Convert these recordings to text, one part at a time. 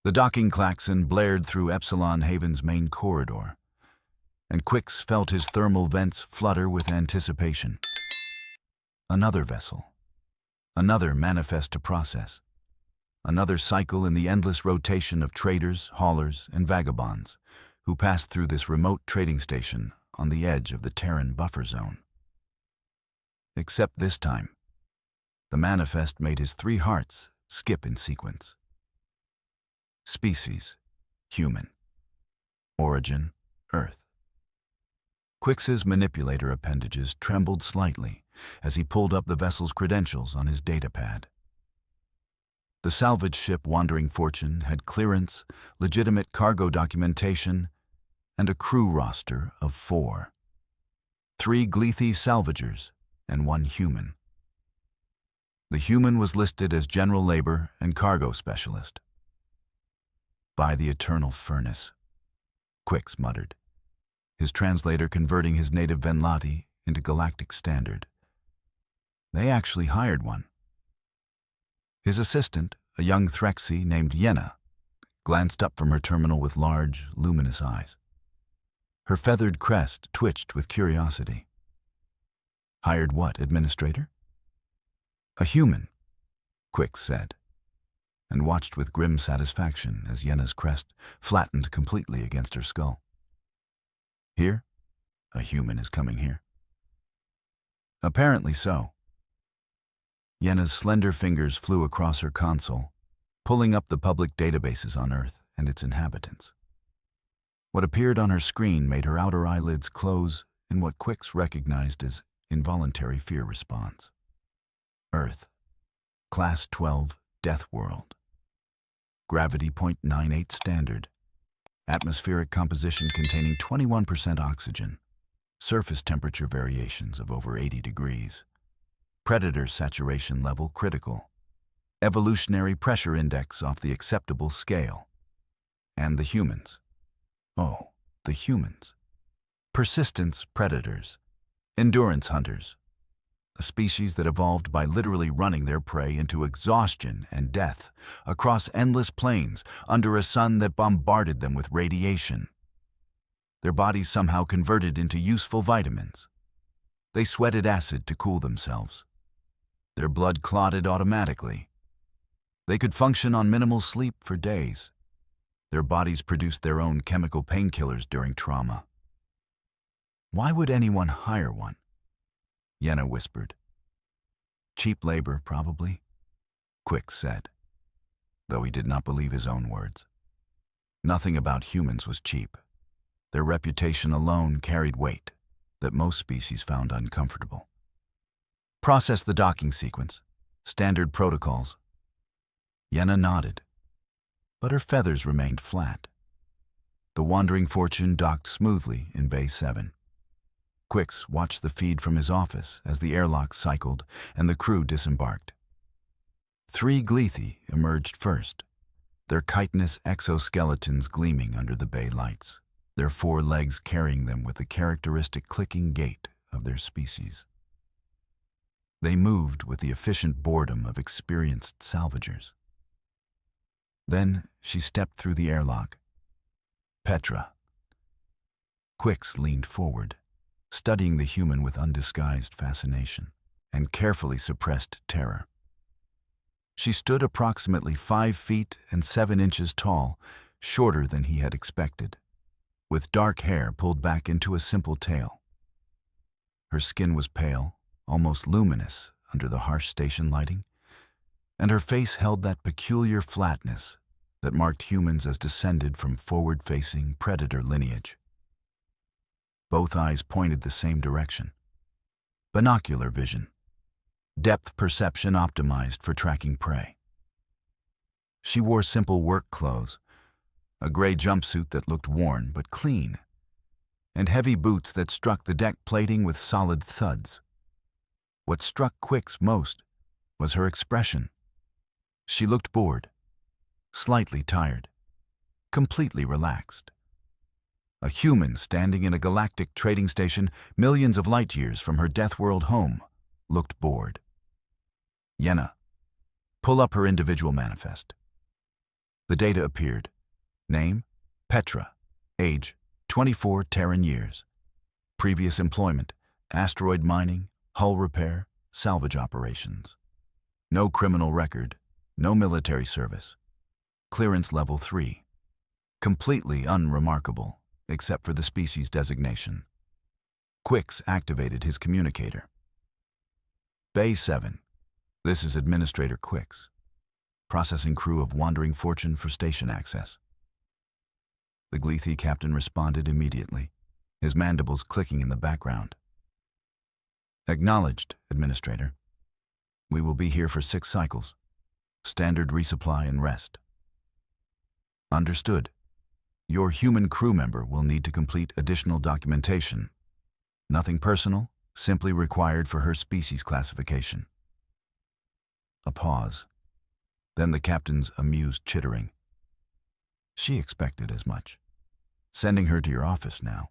The docking klaxon blared through Epsilon Haven's main corridor, and Quix felt his thermal vents flutter with anticipation. Another vessel. Another manifest to process. Another cycle in the endless rotation of traders, haulers, and vagabonds who passed through this remote trading station on the edge of the Terran buffer zone. Except this time, the manifest made his three hearts skip in sequence. Species, human. Origin, Earth. Quix's manipulator appendages trembled slightly as he pulled up the vessel's credentials on his datapad. The salvage ship Wandering Fortune had clearance, legitimate cargo documentation, and a crew roster of 4. 3 Liquefy salvagers and 1 human. The human was listed as general labor and cargo specialist. By the eternal furnace, Quix muttered, his translator converting his native Venlati into galactic standard. They actually hired one. His assistant, a young Threxy named Yenna, glanced up from her terminal with large, luminous eyes. Her feathered crest twitched with curiosity. Hired what, administrator? A human, Quix said, and watched with grim satisfaction as Yenna's crest flattened completely against her skull. Here? A human is coming here. Apparently so. Yenna's slender fingers flew across her console, pulling up the public databases on Earth and its inhabitants. What appeared on her screen made her outer eyelids close in what Quix recognized as involuntary fear response. Earth, Class 12, Death World. Gravity 0.98 standard. Atmospheric composition containing 21% oxygen. Surface temperature variations of over 80 degrees. Predator saturation level critical. Evolutionary pressure index off the acceptable scale. And the humans. Oh, the humans. Persistence predators. Endurance hunters. A species that evolved by literally running their prey into exhaustion and death across endless plains under a sun that bombarded them with radiation. Their bodies somehow converted into useful vitamins. They sweated acid to cool themselves. Their blood clotted automatically. They could function on minimal sleep for days. Their bodies produced their own chemical painkillers during trauma. Why would anyone hire one? Yenna whispered. Cheap labor, probably, Quix said, though he did not believe his own words. Nothing about humans was cheap. Their reputation alone carried weight that most species found uncomfortable. Process the docking sequence. Standard protocols. Yenna nodded, but her feathers remained flat. The Wandering Fortune docked smoothly in Bay 7. Quix watched the feed from his office as the airlock cycled and the crew disembarked. 3 Liquefy emerged first, their chitinous exoskeletons gleaming under the bay lights, their 4 legs carrying them with the characteristic clicking gait of their species. They moved with the efficient boredom of experienced salvagers. Then she stepped through the airlock. Petra. Quix leaned forward, studying the human with undisguised fascination and carefully suppressed terror. She stood approximately 5 feet and 7 inches tall, shorter than he had expected, with dark hair pulled back into a simple tail. Her skin was pale, almost luminous under the harsh station lighting, and her face held that peculiar flatness that marked humans as descended from forward-facing predator lineage. Both eyes pointed the same direction. Binocular vision. Depth perception optimized for tracking prey. She wore simple work clothes, a gray jumpsuit that looked worn but clean, and heavy boots that struck the deck plating with solid thuds. What struck Quix most was her expression. She looked bored, slightly tired, completely relaxed. A human standing in a galactic trading station millions of light years from her Death World home looked bored. Yenna, pull up her individual manifest. The data appeared. Name, Petra. Age, 24 Terran years. Previous employment, asteroid mining, hull repair, salvage operations. No criminal record, no military service. Clearance level 3. Completely unremarkable, except for the species designation. Quix activated his communicator. Bay 7. This is Administrator Quix. Processing crew of Wandering Fortune for station access. The Liquefy captain responded immediately, his mandibles clicking in the background. Acknowledged, Administrator. We will be here for 6 cycles. Standard resupply and rest. Understood. Your human crew member will need to complete additional documentation. Nothing personal, simply required for her species classification. A pause. Then the captain's amused chittering. She expected as much. Sending her to your office now.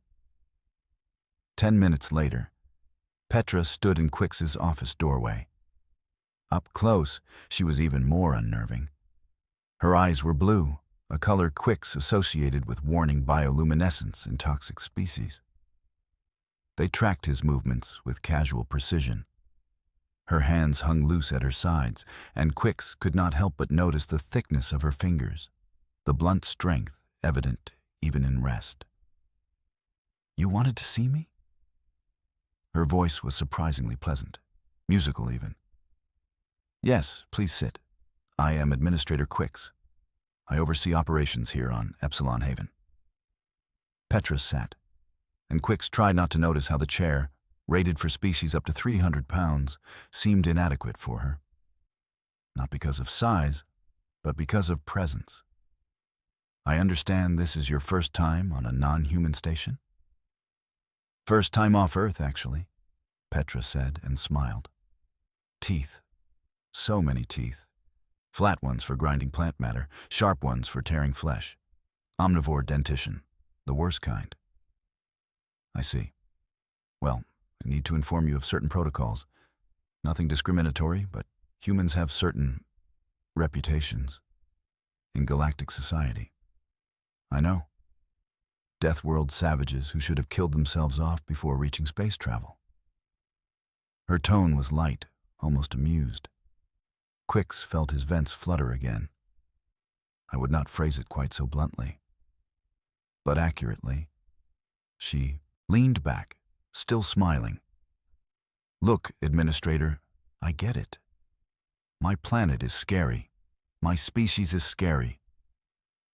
10 minutes later, Petra stood in Quix's office doorway. Up close, she was even more unnerving. Her eyes were blue, a color Quix associated with warning bioluminescence in toxic species. They tracked his movements with casual precision. Her hands hung loose at her sides, and Quix could not help but notice the thickness of her fingers, the blunt strength evident even in rest. You wanted to see me? Her voice was surprisingly pleasant, musical even. Yes, please sit. I am Administrator Quix. I oversee operations here on Epsilon Haven. Petra sat, and Quix tried not to notice how the chair, rated for species up to 300 pounds, seemed inadequate for her. Not because of size, but because of presence. I understand this is your first time on a non-human station? First time off Earth, actually, Petra said and smiled. Teeth. So many teeth. Flat ones for grinding plant matter, sharp ones for tearing flesh. Omnivore dentition, the worst kind. I see. Well, I need to inform you of certain protocols. Nothing discriminatory, but humans have certain reputations in galactic society. I know. Death world savages who should have killed themselves off before reaching space travel. Her tone was light, almost amused. Quix felt his vents flutter again. I would not phrase it quite so bluntly, but accurately. She leaned back, still smiling. Look, Administrator, I get it. My planet is scary. My species is scary.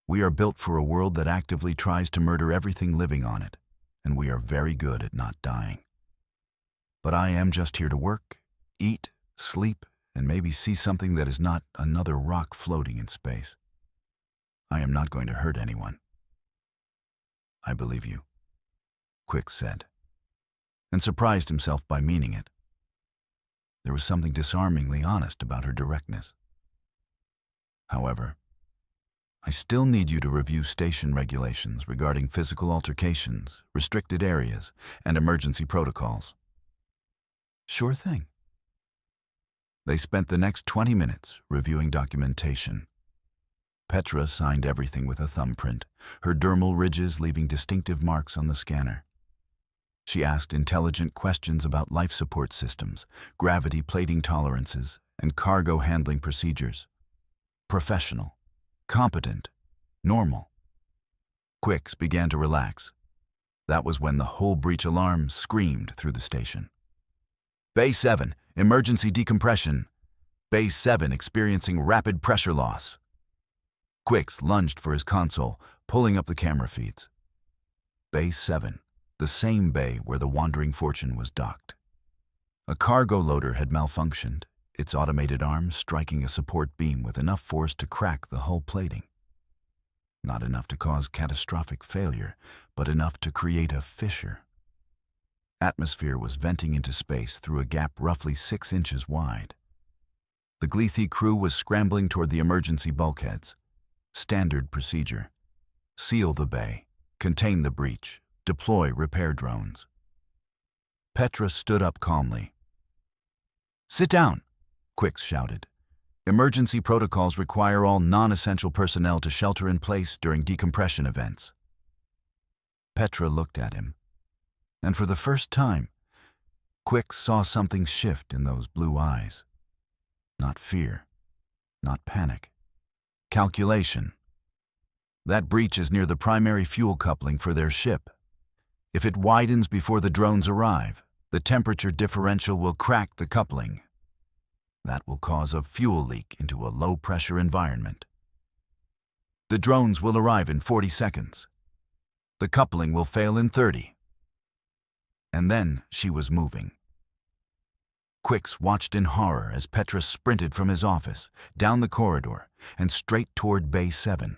We are built for a world that actively tries to murder everything living on it, and we are very good at not dying. But I am just here to work, eat, sleep, and maybe see something that is not another rock floating in space. I am not going to hurt anyone. I believe you, Quix said, and surprised himself by meaning it. There was something disarmingly honest about her directness. However, I still need you to review station regulations regarding physical altercations, restricted areas, and emergency protocols. Sure thing. They spent the next 20 minutes reviewing documentation. Petra signed everything with a thumbprint, her dermal ridges leaving distinctive marks on the scanner. She asked intelligent questions about life support systems, gravity plating tolerances, and cargo handling procedures. Professional, competent, normal. Quix began to relax. That was when the hull breach alarm screamed through the station. Bay 7, emergency decompression. Bay 7 experiencing rapid pressure loss. Quix lunged for his console, pulling up the camera feeds. Bay 7, the same bay where the Wandering Fortune was docked. A cargo loader had malfunctioned, its automated arm striking a support beam with enough force to crack the hull plating. Not enough to cause catastrophic failure, but enough to create a fissure. Atmosphere was venting into space through a gap roughly 6 inches wide. The Liquefy crew was scrambling toward the emergency bulkheads. Standard procedure. Seal the bay, contain the breach, deploy repair drones. Petra stood up calmly. Sit down, Quix shouted. Emergency protocols require all non-essential personnel to shelter in place during decompression events. Petra looked at him, and for the first time, Quicks saw something shift in those blue eyes. Not fear, not panic. Calculation. That breach is near the primary fuel coupling for their ship. If it widens before the drones arrive, the temperature differential will crack the coupling. That will cause a fuel leak into a low-pressure environment. The drones will arrive in 40 seconds. The coupling will fail in 30. And then she was moving. Quicks watched in horror as Petra sprinted from his office, down the corridor, and straight toward Bay 7.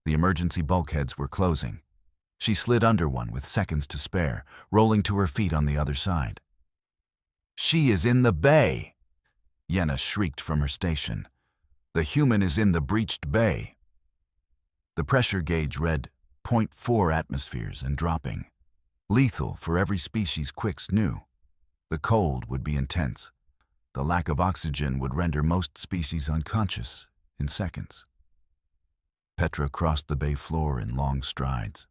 The emergency bulkheads were closing. She slid under one with seconds to spare, rolling to her feet on the other side. "She is in the bay!" Yenna shrieked from her station. "The human is in the breached bay." The pressure gauge read .4 atmospheres and dropping. Lethal for every species Quicks knew. The cold would be intense. The lack of oxygen would render most species unconscious in seconds. Petra crossed the bay floor in long strides.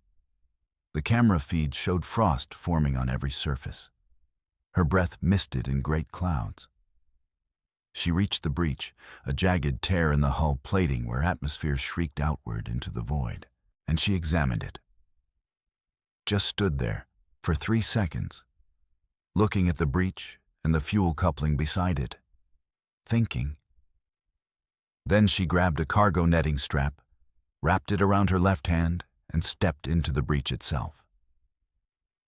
The camera feed showed frost forming on every surface. Her breath misted in great clouds. She reached the breach, a jagged tear in the hull plating where atmosphere shrieked outward into the void, and she examined it. Just stood there for 3 seconds, looking at the breach and the fuel coupling beside it, thinking. Then she grabbed a cargo netting strap, wrapped it around her left hand, and stepped into the breach itself.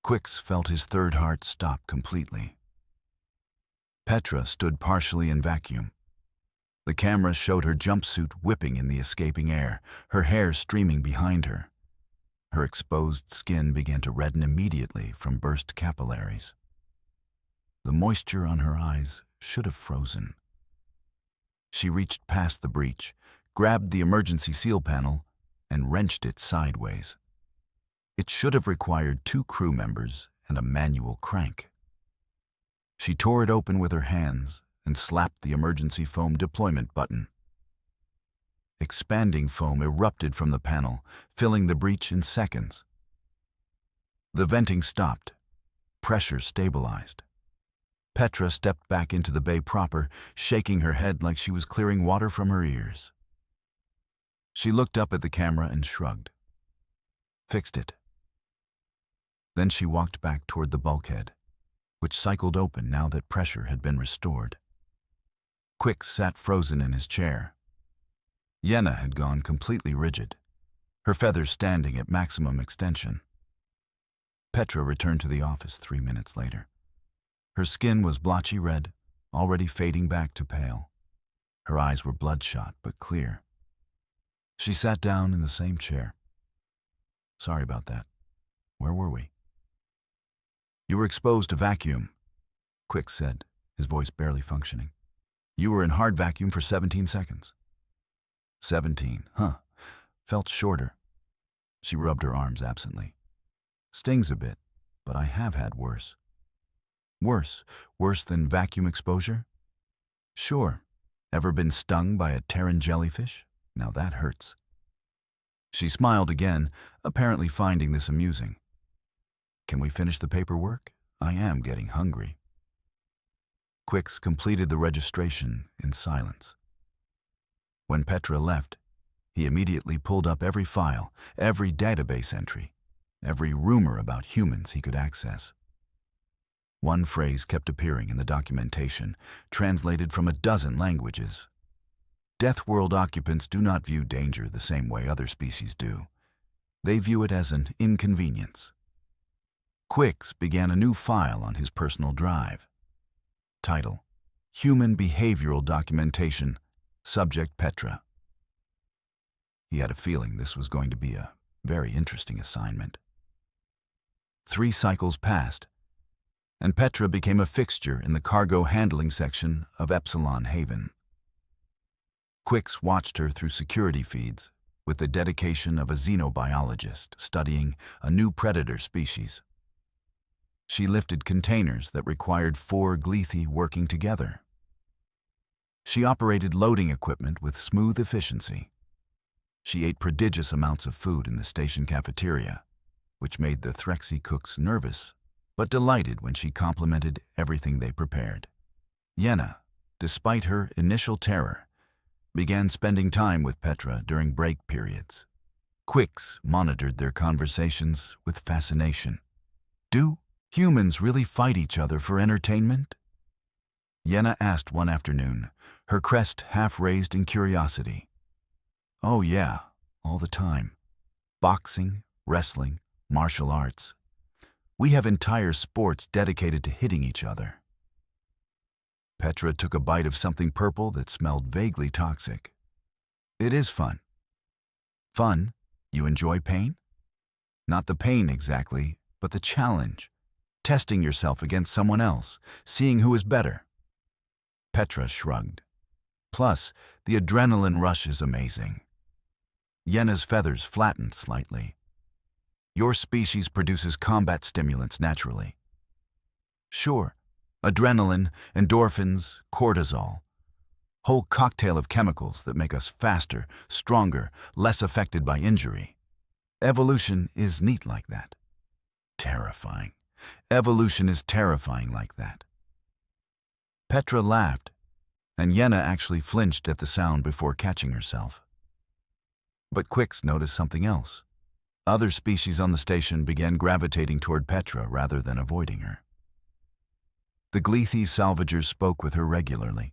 Quicks felt his third heart stop completely. Petra stood partially in vacuum. The camera showed her jumpsuit whipping in the escaping air, her hair streaming behind her. Her exposed skin began to redden immediately from burst capillaries. The moisture on her eyes should have frozen. She reached past the breach, grabbed the emergency seal panel, and wrenched it sideways. It should have required 2 crew members and a manual crank. She tore it open with her hands and slapped the emergency foam deployment button. Expanding foam erupted from the panel, filling the breach in seconds. The venting stopped. Pressure stabilized. Petra stepped back into the bay proper, shaking her head like she was clearing water from her ears. She looked up at the camera and shrugged. Fixed it. Then she walked back toward the bulkhead, which cycled open now that pressure had been restored. Quicks sat frozen in his chair. Yenna had gone completely rigid, her feathers standing at maximum extension. Petra returned to the office 3 minutes later. Her skin was blotchy red, already fading back to pale. Her eyes were bloodshot but clear. She sat down in the same chair. "Sorry about that. Where were we?" "You were exposed to vacuum," Quicks said, his voice barely functioning. "You were in hard vacuum for 17 seconds. 17, huh? Felt shorter." She rubbed her arms absently. "Stings a bit, but I have had worse." "Worse? Worse than vacuum exposure?" "Sure. Ever been stung by a Terran jellyfish? Now that hurts." She smiled again, apparently finding this amusing. "Can we finish the paperwork? I am getting hungry." Quicks completed the registration in silence. When Petra left, he immediately pulled up every file, every database entry, every rumor about humans he could access. One phrase kept appearing in the documentation, translated from a dozen languages. Death World occupants do not view danger the same way other species do. They view it as an inconvenience. Quicks began a new file on his personal drive. Title: Human Behavioral Documentation. Subject: Petra. He had a feeling this was going to be a very interesting assignment. 3 cycles passed, and Petra became a fixture in the cargo handling section of Epsilon Haven. Quicks watched her through security feeds with the dedication of a xenobiologist studying a new predator species. She lifted containers that required 4 Liquefy working together. She operated loading equipment with smooth efficiency. She ate prodigious amounts of food in the station cafeteria, which made the Threxy cooks nervous, but delighted when she complimented everything they prepared. Yenna, despite her initial terror, began spending time with Petra during break periods. Quicks monitored their conversations with fascination. Do humans really fight each other for entertainment? Yenna asked one afternoon, her crest half raised in curiosity. Oh yeah, all the time. Boxing, wrestling, martial arts. We have entire sports dedicated to hitting each other. Petra took a bite of something purple that smelled vaguely toxic. It is fun. Fun? You enjoy pain? Not the pain exactly, but the challenge. Testing yourself against someone else, seeing who is better. Petra shrugged. Plus, the adrenaline rush is amazing. Yenna's feathers flattened slightly. Your species produces combat stimulants naturally. Sure, adrenaline, endorphins, cortisol. Whole cocktail of chemicals that make us faster, stronger, less affected by injury. Evolution is neat like that. Terrifying. Evolution is terrifying like that. Petra laughed, and Yenna actually flinched at the sound before catching herself. But Quicks noticed something else. Other species on the station began gravitating toward Petra rather than avoiding her. The Liquefy salvagers spoke with her regularly.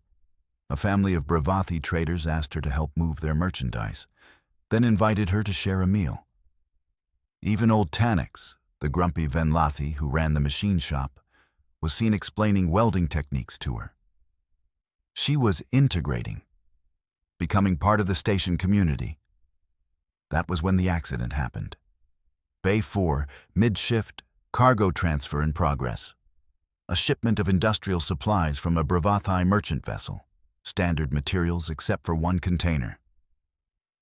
A family of Bravathi traders asked her to help move their merchandise, then invited her to share a meal. Even old Tanix, the grumpy Venlathi who ran the machine shop, was seen explaining welding techniques to her. She was integrating, becoming part of the station community. That was when the accident happened. Bay 4, mid-shift, cargo transfer in progress. A shipment of industrial supplies from a Bravathi merchant vessel. Standard materials except for one container.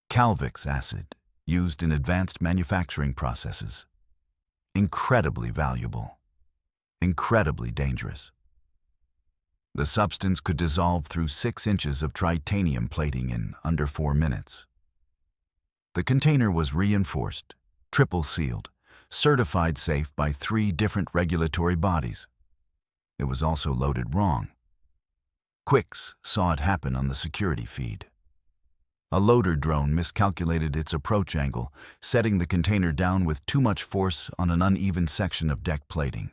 Calvix acid, used in advanced manufacturing processes. Incredibly valuable. Incredibly dangerous. The substance could dissolve through 6 inches of titanium plating in under 4 minutes. The container was reinforced, triple sealed, certified safe by 3 different regulatory bodies. It was also loaded wrong. Quicks saw it happen on the security feed. A loader drone miscalculated its approach angle, setting the container down with too much force on an uneven section of deck plating.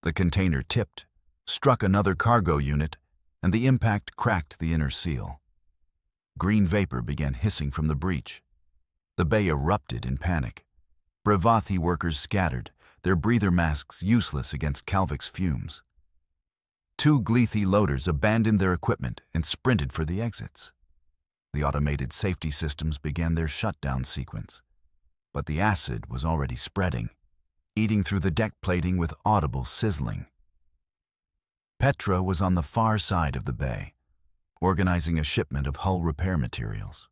The container tipped, struck another cargo unit, and the impact cracked the inner seal. Green vapor began hissing from the breach. The bay erupted in panic. Bravathi workers scattered, their breather masks useless against Calvix fumes. 2 Liquefy loaders abandoned their equipment and sprinted for the exits. The automated safety systems began their shutdown sequence, but the acid was already spreading, eating through the deck plating with audible sizzling. Petra was on the far side of the bay, organizing a shipment of hull repair materials.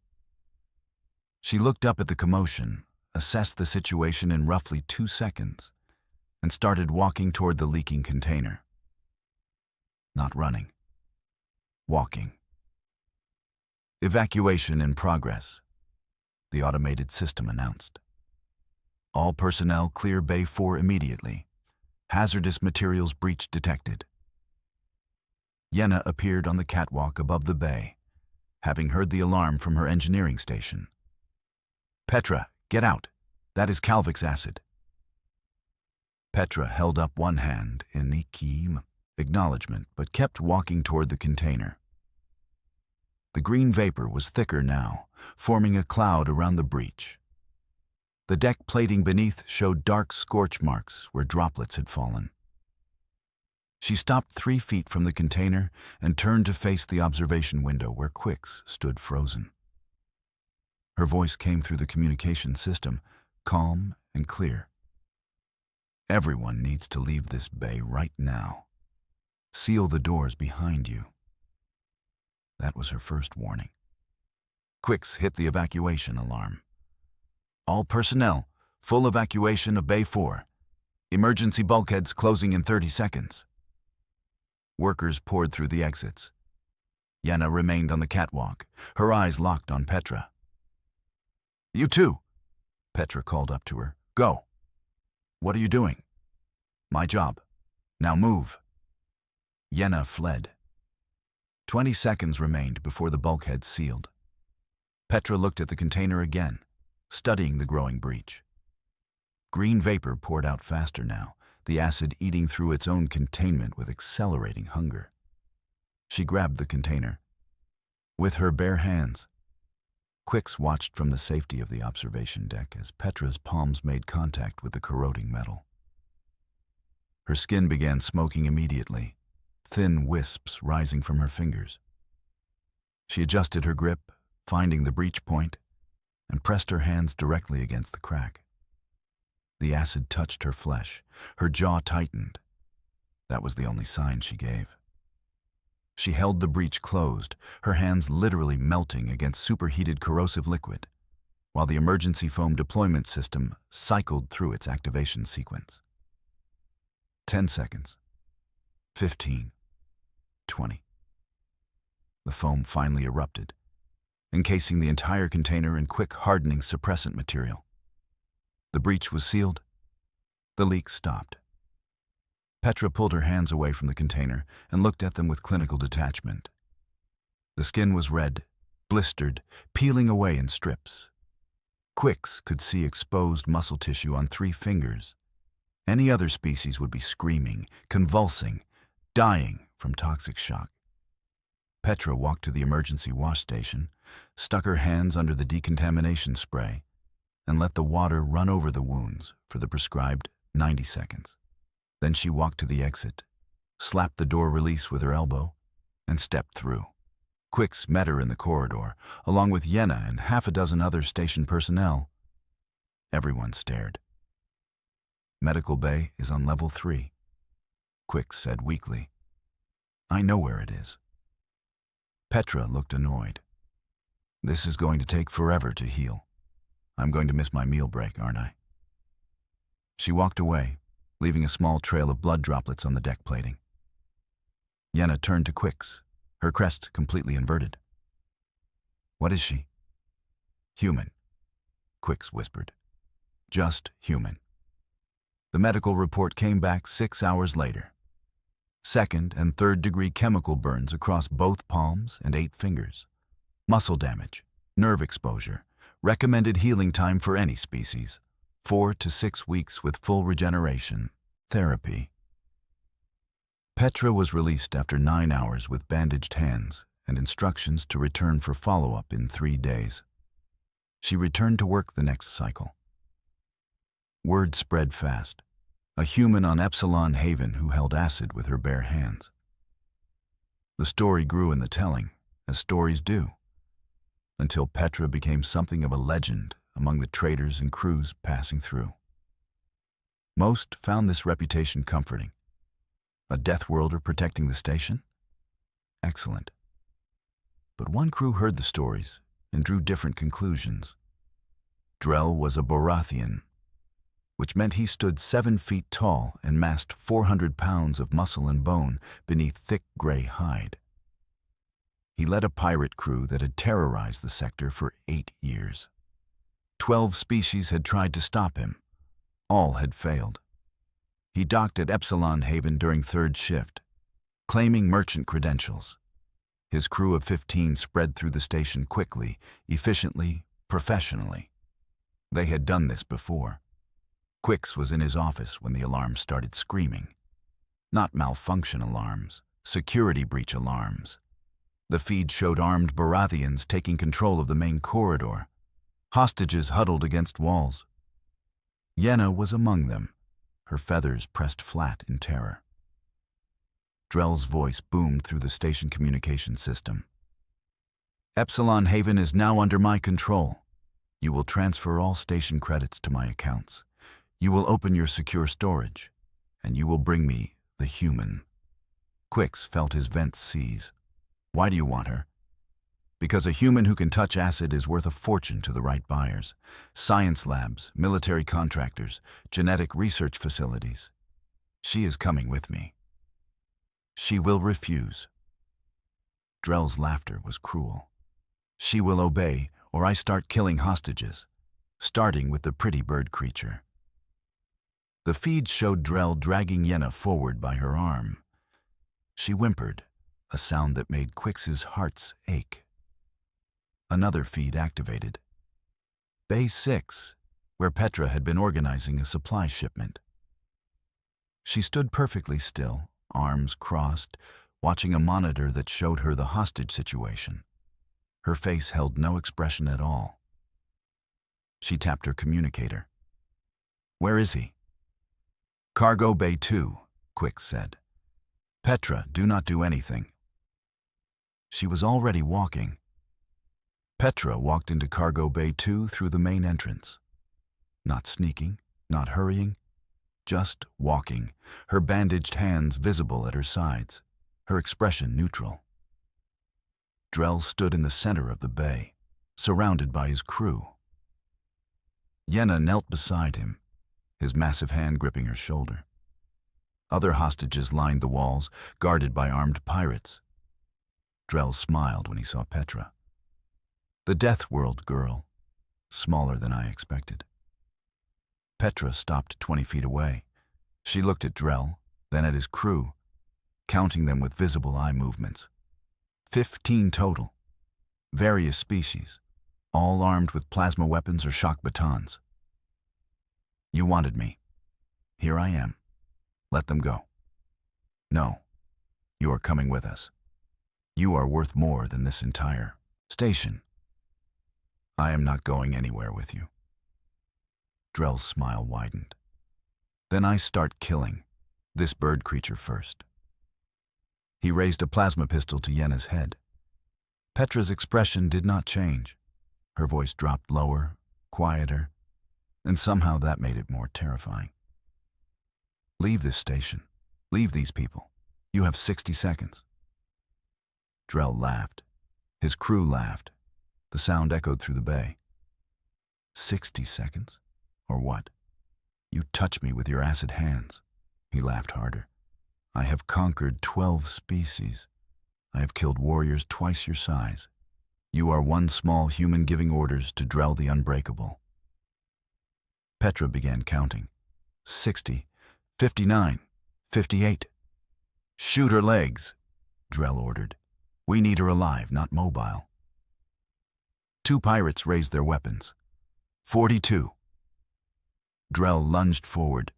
She looked up at the commotion, assessed the situation in roughly 2 seconds, and started walking toward the leaking container. Not running. Walking. Evacuation in progress, the automated system announced. All personnel clear Bay 4 immediately. Hazardous materials breach detected. Yenna appeared on the catwalk above the bay, having heard the alarm from her engineering station. Petra, get out. That is Calvix acid. Petra held up one hand in acknowledgement, but kept walking toward the container. The green vapor was thicker now, forming a cloud around the breach. The deck plating beneath showed dark scorch marks where droplets had fallen. She stopped 3 feet from the container and turned to face the observation window where Quicks stood frozen. Her voice came through the communication system, calm and clear. Everyone needs to leave this bay right now. Seal the doors behind you. That was her first warning. Quicks hit the evacuation alarm. All personnel, full evacuation of Bay 4. Emergency bulkheads closing in 30 seconds. Workers poured through the exits. Yenna remained on the catwalk, her eyes locked on Petra. "You too," Petra called up to her. "Go." "What are you doing?" "My job. Now move." Yenna fled. 20 seconds remained before the bulkhead sealed. Petra looked at the container again, studying the growing breach. Green vapor poured out faster now, the acid eating through its own containment with accelerating hunger. She grabbed the container. With her bare hands, Quix watched from the safety of the observation deck as Petra's palms made contact with the corroding metal. Her skin began smoking immediately, thin wisps rising from her fingers. She adjusted her grip, finding the breach point, and pressed her hands directly against the crack. The acid touched her flesh, her jaw tightened. That was the only sign she gave. She held the breach closed, her hands literally melting against superheated corrosive liquid, while the emergency foam deployment system cycled through its activation sequence. 10 seconds. 15. 20. The foam finally erupted, encasing the entire container in quick hardening suppressant material. The breach was sealed. The leak stopped. Petra pulled her hands away from the container and looked at them with clinical detachment. The skin was red, blistered, peeling away in strips. Quix could see exposed muscle tissue on 3 fingers. Any other species would be screaming, convulsing, dying from toxic shock. Petra walked to the emergency wash station, stuck her hands under the decontamination spray, and let the water run over the wounds for the prescribed 90 seconds. Then she walked to the exit, slapped the door release with her elbow, and stepped through. Quix met her in the corridor, along with Yenna and half a dozen other station personnel. Everyone stared. "Medical bay is on level 3, Quix said weakly. "I know where it is." Petra looked annoyed. "This is going to take forever to heal. I'm going to miss my meal break, aren't I?" She walked away, leaving a small trail of blood droplets on the deck plating. Yenna turned to Quix, her crest completely inverted. "What is she?" "Human," Quix whispered. "Just human." The medical report came back 6 hours later. 2nd and 3rd degree chemical burns across both palms and 8 fingers. Muscle damage, nerve exposure, recommended healing time for any species, 4 to 6 weeks with full regeneration, therapy. Petra was released after 9 hours with bandaged hands and instructions to return for follow-up in 3 days. She returned to work the next cycle. Word spread fast. A human on Epsilon Haven who held acid with her bare hands. The story grew in the telling, as stories do, until Petra became something of a legend among the traders and crews passing through. Most found this reputation comforting. A death worlder protecting the station? Excellent. But one crew heard the stories and drew different conclusions. Drell was a Borathian, which meant he stood 7 feet tall and massed 400 pounds of muscle and bone beneath thick gray hide. He led a pirate crew that had terrorized the sector for 8 years. 12 species had tried to stop him. All had failed. He docked at Epsilon Haven during 3rd shift, claiming merchant credentials. His crew of 15 spread through the station quickly, efficiently, professionally. They had done this before. Quix was in his office when the alarms started screaming. Not malfunction alarms, security breach alarms. The feed showed armed Borathians taking control of the main corridor, hostages huddled against walls. Yenna was among them, her feathers pressed flat in terror. Drell's voice boomed through the station communication system. "Epsilon Haven is now under my control. You will transfer all station credits to my accounts. You will open your secure storage, and you will bring me the human." Quix felt his vents seize. "Why do you want her?" "Because a human who can touch acid is worth a fortune to the right buyers. Science labs, military contractors, genetic research facilities. She is coming with me." "She will refuse." Drell's laughter was cruel. She will obey, or I start killing hostages, starting with the pretty bird creature. The feed showed Drell dragging Yenna forward by her arm. She whimpered, a sound that made Quix's hearts ache. Another feed activated. Bay 6, where Petra had been organizing a supply shipment. She stood perfectly still, arms crossed, watching a monitor that showed her the hostage situation. Her face held no expression at all. She tapped her communicator. "Where is he?" "Cargo Bay 2, Quix said. "Petra, do not do anything." She was already walking. Petra walked into Cargo Bay 2 through the main entrance. Not sneaking, not hurrying, just walking, her bandaged hands visible at her sides, her expression neutral. Drell stood in the center of the bay, surrounded by his crew. Yenna knelt beside him, his massive hand gripping her shoulder. Other hostages lined the walls, guarded by armed pirates. Drell smiled when he saw Petra. The Death World girl, smaller than I expected. Petra stopped 20 feet away. She looked at Drell, then at his crew, counting them with visible eye movements. 15 total. Various species, all armed with plasma weapons or shock batons. "You wanted me. Here I am. Let them go." "No. You are coming with us. You are worth more than this entire station." "I am not going anywhere with you." Drell's smile widened. "Then I start killing this bird creature first." He raised a plasma pistol to Yenna's head. Petra's expression did not change. Her voice dropped lower, quieter, and somehow that made it more terrifying. "Leave this station. Leave these people. You have 60 seconds. Drell laughed. His crew laughed. The sound echoed through the bay. 60 seconds? Or what? You touch me with your acid hands." He laughed harder. "I have conquered 12 species. I have killed warriors twice your size. You are one small human giving orders to Drell the Unbreakable." Petra began counting. 60, 59, 58. "Shoot her legs," Drell ordered. "We need her alive, not mobile." 2 pirates raised their weapons. 42. Drell lunged forward,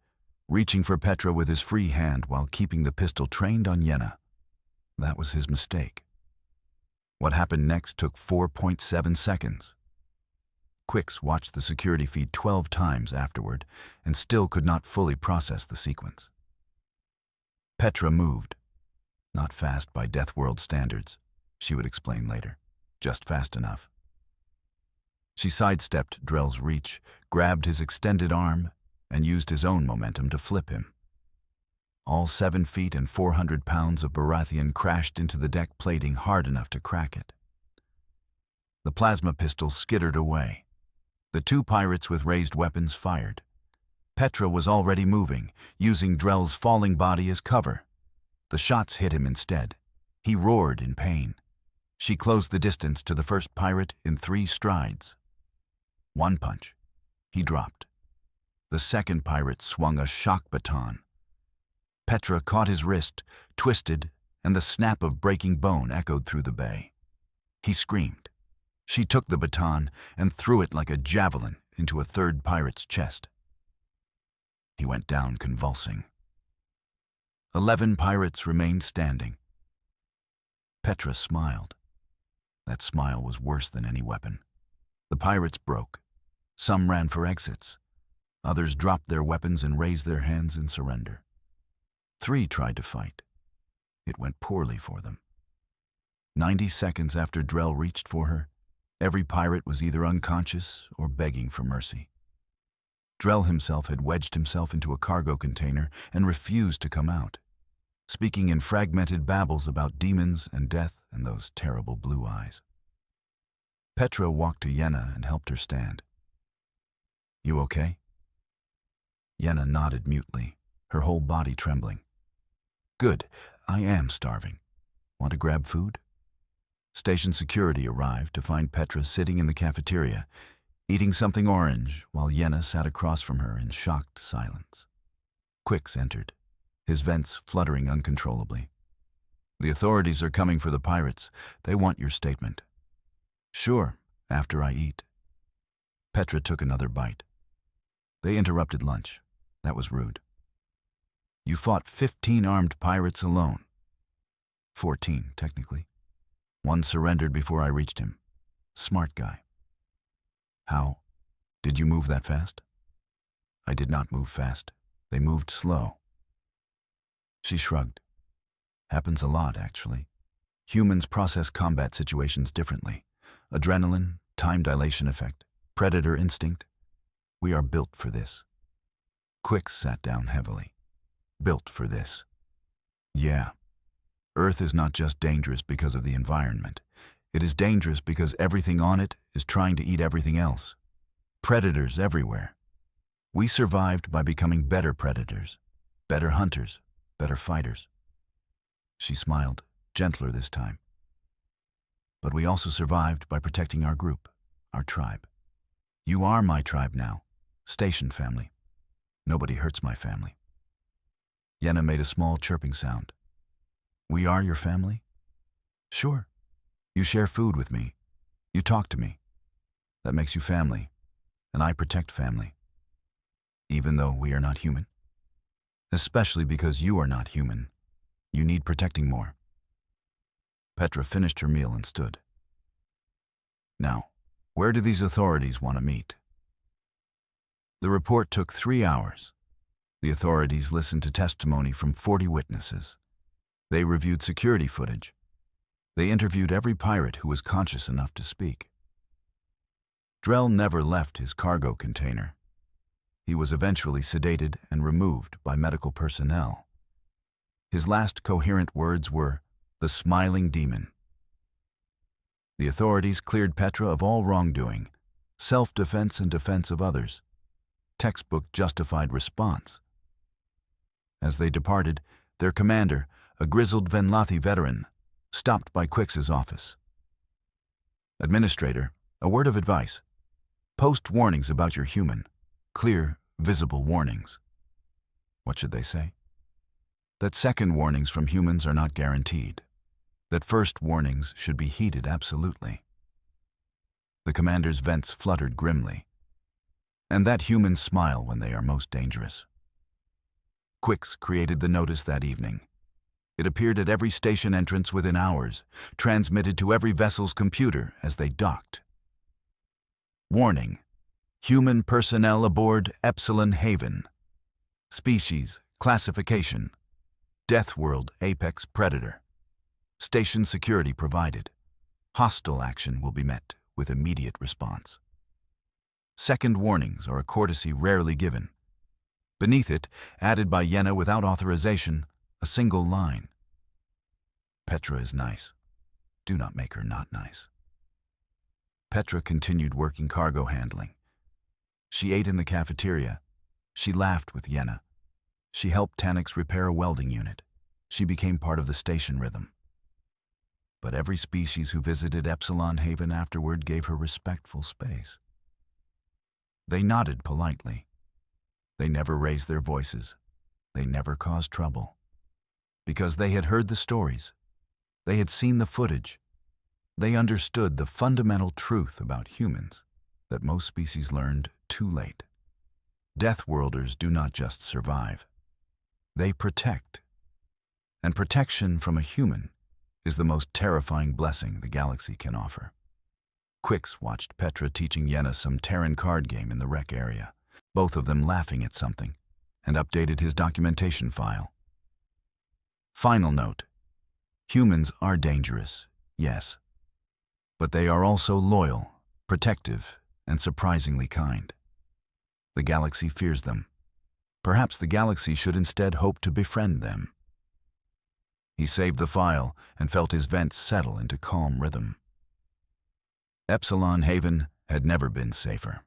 reaching for Petra with his free hand while keeping the pistol trained on Yenna. That was his mistake. What happened next took 4.7 seconds. Quix watched the security feed 12 times afterward and still could not fully process the sequence. Petra moved. Not fast by Death World standards, she would explain later. Just fast enough. She sidestepped Drell's reach, grabbed his extended arm, and used his own momentum to flip him. All 7 feet and 400 pounds of Baratheon crashed into the deck plating hard enough to crack it. The plasma pistol skittered away. The 2 pirates with raised weapons fired. Petra was already moving, using Drell's falling body as cover. The shots hit him instead. He roared in pain. She closed the distance to the first pirate in 3 strides. 1 punch. He dropped. The second pirate swung a shock baton. Petra caught his wrist, twisted, and the snap of breaking bone echoed through the bay. He screamed. She took the baton and threw it like a javelin into a third pirate's chest. He went down convulsing. 11 pirates remained standing. Petra smiled. That smile was worse than any weapon. The pirates broke. Some ran for exits. Others dropped their weapons and raised their hands in surrender. 3 tried to fight. It went poorly for them. 90 seconds after Drell reached for her, every pirate was either unconscious or begging for mercy. Drell himself had wedged himself into a cargo container and refused to come out, speaking in fragmented babbles about demons and death and those terrible blue eyes. Petra walked to Yenna and helped her stand. "You okay?" Yenna nodded mutely, her whole body trembling. "Good. I am starving. Want to grab food?" Station security arrived to find Petra sitting in the cafeteria, eating something orange, while Yenna sat across from her in shocked silence. Quix entered, his vents fluttering uncontrollably. "The authorities are coming for the pirates. They want your statement." "Sure, after I eat." Petra took another bite. "They interrupted lunch. That was rude." "You fought 15 armed pirates alone." 14, technically. One surrendered before I reached him. Smart guy." "How? Did you move that fast?" "I did not move fast. They moved slow." She shrugged. "Happens a lot, actually. Humans process combat situations differently. Adrenaline, time dilation effect, predator instinct. We are built for this." Quix sat down heavily. "Built for this." "Yeah. Earth is not just dangerous because of the environment. It is dangerous because everything on it is trying to eat everything else. Predators everywhere. We survived by becoming better predators, better hunters, better fighters." She smiled, gentler this time. "But we also survived by protecting our group, our tribe. You are my tribe now, station family. Nobody hurts my family." Yenna made a small chirping sound. "We are your family?" "Sure. You share food with me. You talk to me. That makes you family, and I protect family. Even though we are not human. Especially because you are not human. You need protecting more." Petra finished her meal and stood. "Now, where do these authorities want to meet?" The report took 3 hours. The authorities listened to testimony from 40 witnesses. They reviewed security footage. They interviewed every pirate who was conscious enough to speak. Drell never left his cargo container. He was eventually sedated and removed by medical personnel. His last coherent words were, "The smiling demon." The authorities cleared Petra of all wrongdoing, self-defense and defense of others. Textbook justified response. As they departed, their commander, a grizzled Venlathi veteran, stopped by Quix's office. "Administrator, a word of advice. Post warnings about your human. Clear, visible warnings." What should they say? That second warnings from humans are not guaranteed. That first warnings should be heeded absolutely. The commander's vents fluttered grimly. And that humans smile when they are most dangerous. Quix created the notice that evening. It appeared at every station entrance within hours, transmitted to every vessel's computer as they docked. "Warning. Human personnel aboard Epsilon Haven. Species, classification. Death World Apex Predator. Station security provided. Hostile action will be met with immediate response. Second warnings are a courtesy rarely given." Beneath it, added by Yenna without authorization, a single line. "Petra is nice. Do not make her not nice." Petra continued working cargo handling. She ate in the cafeteria. She laughed with Yenna. She helped Tanix repair a welding unit. She became part of the station rhythm. But every species who visited Epsilon Haven afterward gave her respectful space. They nodded politely. They never raised their voices. They never caused trouble. Because they had heard the stories. They had seen the footage. They understood the fundamental truth about humans that most species learned too late. Deathworlders do not just survive. They protect. And protection from a human is the most terrifying blessing the galaxy can offer. Quix watched Petra teaching Yenna some Terran card game in the rec area, both of them laughing at something, and updated his documentation file. Final note. Humans are dangerous, yes. But they are also loyal, protective, and surprisingly kind. The galaxy fears them. Perhaps the galaxy should instead hope to befriend them. He saved the file and felt his vents settle into calm rhythm. Epsilon Haven had never been safer.